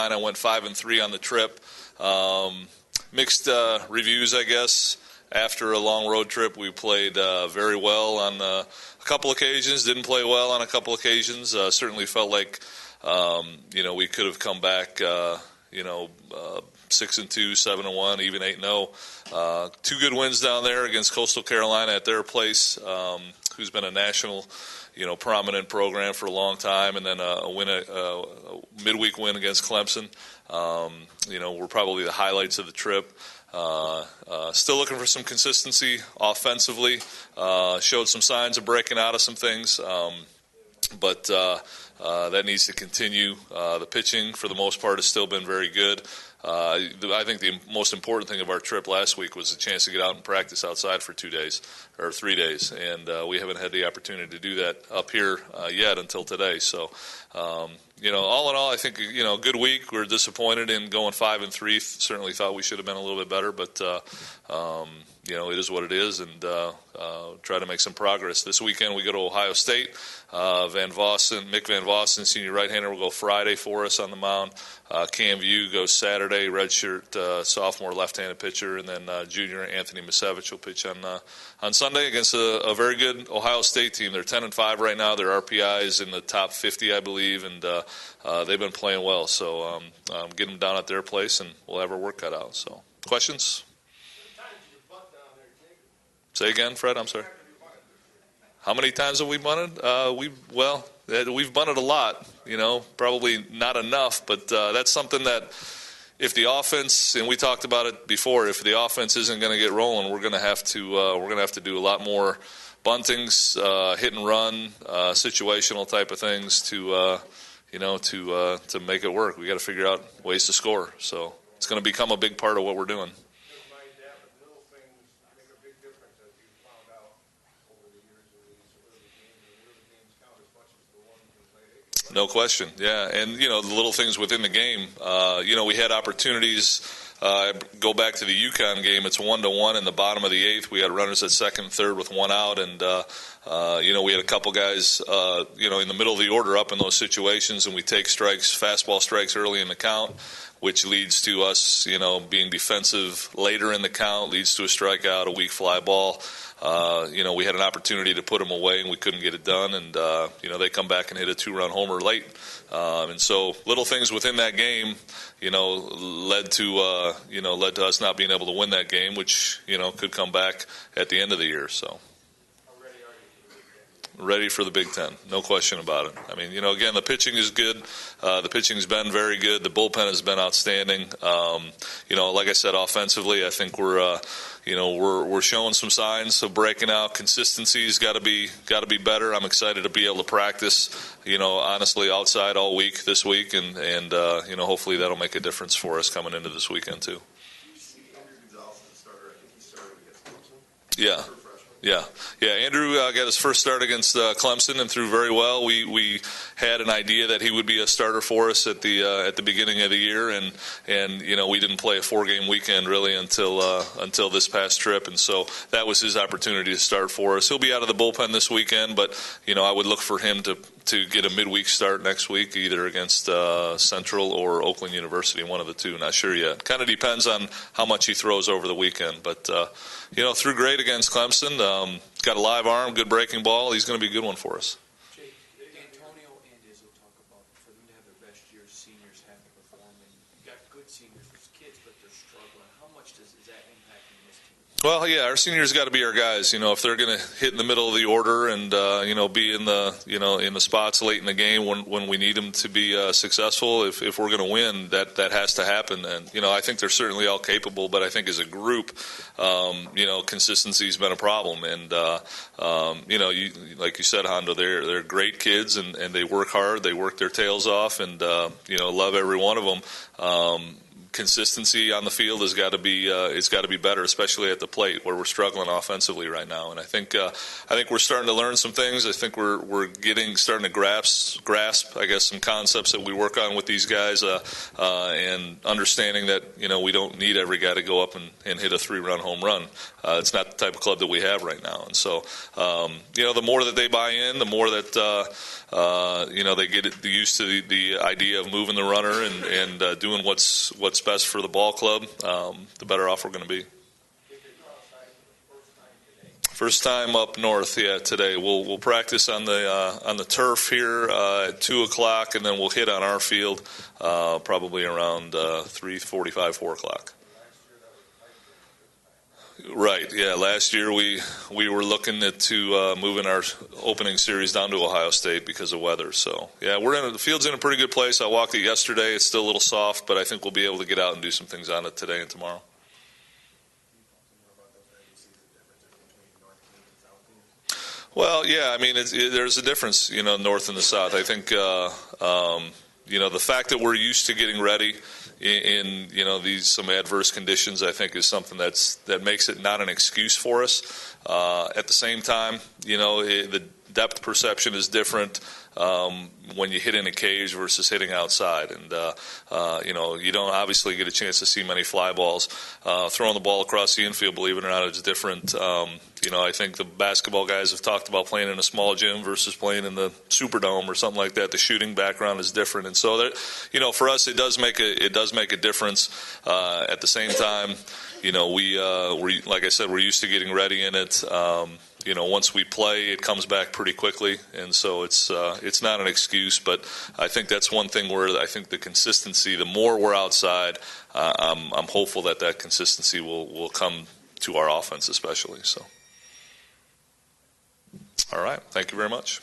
I went 5-3 on the trip. Mixed reviews, I guess. After a long road trip, we played very well on a couple occasions, didn't play well on a couple occasions. Certainly felt like, we could have come back, 6-2, 7-1, even 8-0. Two good wins down there against Coastal Carolina at their place, who's been a national, prominent program for a long time, and then a midweek win against Clemson. Were probably the highlights of the trip. Still looking for some consistency offensively. Showed some signs of breaking out of some things, but that needs to continue. The pitching, for the most part, has still been very good. I think the most important thing of our trip last week was the chance to get out and practice outside for 2 days or 3 days, and we haven't had the opportunity to do that up here yet until today. So, all in all, I think good week. We're disappointed in going 5-3. Certainly thought we should have been a little bit better, but it is what it is, and try to make some progress. This weekend we go to Ohio State. Mick Van Vossen, senior right-hander, will go Friday for us on the mound. Cam View goes Saturday, redshirt sophomore left-handed pitcher, and then junior Anthony Misevich will pitch on Sunday against a very good Ohio State team. They're 10-5 right now. Their RPI is in the top 50, I believe, and they've been playing well. So get them down at their place, and we'll have our work cut out. So, questions? Say again, Fred. I'm sorry. How many times have we bunted? We've bunted a lot. Probably not enough, but that's something that if the offense, and we talked about it before, if the offense isn't going to get rolling, we're going to have to do a lot more buntings, hit and run, situational type of things to make it work. We got to figure out ways to score. So it's going to become a big part of what we're doing. No question, yeah. And, the little things within the game, we had opportunities. Go back to the UConn game. It's 1-1 in the bottom of the eighth. We had runners at second and third with one out. And, we had a couple guys, in the middle of the order up in those situations. And we take fastball strikes early in the count, which leads to us, being defensive later in the count, leads to a strikeout, a weak fly ball. We had an opportunity to put them away, and we couldn't get it done. And, they come back and hit a 2-run homer late. And so little things within that game, led to us not being able to win that game, which, could come back at the end of the year. So. Ready for the Big Ten, no question about it. I mean, again, the pitching is good. The pitching's been very good. The bullpen has been outstanding. Like I said, offensively, I think we're showing some signs of breaking out. Consistency's got to be better. I'm excited to be able to practice, honestly, outside all week this week, and hopefully that'll make a difference for us coming into this weekend too. Yeah. Yeah. Andrew got his first start against Clemson and threw very well. We had an idea that he would be a starter for us at the beginning of the year, and we didn't play a 4-game weekend really until this past trip, and so that was his opportunity to start for us. He'll be out of the bullpen this weekend, but I would look for him to get a midweek start next week, either against Central or Oakland University, one of the two. Not sure yet. Kind of depends on how much he throws over the weekend, but threw great against Clemson. Got a live arm, good breaking ball. He's going to be a good one for us. Jake, Antonio and Izzo talk about for them to have their best years, seniors have to perform. And you got good seniors with kids, but they're struggling. How much is that impacting this team? Well, yeah, our seniors got to be our guys. If they're going to hit in the middle of the order and be in the spots late in the game when we need them to be successful, if we're going to win, that has to happen. And I think they're certainly all capable, but I think as a group, consistency's been a problem. And like you said, Hondo, they're great kids and they work hard. They work their tails off and love every one of them. consistency on the field has got to be better, especially at the plate where we're struggling offensively right now. And I think we're starting to learn some things. I think we're starting to grasp I guess some concepts that we work on with these guys, and understanding that we don't need every guy to go up and hit a 3-run home run. It's not the type of club that we have right now. And so the more that they buy in, the more that they get used to the idea of moving the runner and doing what's best for the ball club, the better off we're going to be. First time up north, today. We'll practice on the turf here at 2:00, and then we'll hit on our field probably around 3:45, 4 o'clock. Right. Yeah. Last year we were looking at moving our opening series down to Ohio State because of weather. So yeah, the field's in a pretty good place. I walked it yesterday. It's still a little soft, but I think we'll be able to get out and do some things on it today and tomorrow. Well, yeah. I mean, there's a difference, north and the south. I think the fact that we're used to getting ready in these some adverse conditions, I think, is something that makes it not an excuse for us. At the same time, the depth perception is different when you hit in a cage versus hitting outside, and you don't obviously get a chance to see many fly balls. Throwing the ball across the infield, believe it or not, is different. I think the basketball guys have talked about playing in a small gym versus playing in the Superdome or something like that. The shooting background is different, and so that, for us, it does make a difference. At the same time, we like I said, we're used to getting ready in it. Once we play, it comes back pretty quickly, and so it's not an excuse. But I think that's one thing where I think the consistency, the more we're outside, I'm hopeful that consistency will come to our offense especially. So, all right, thank you very much.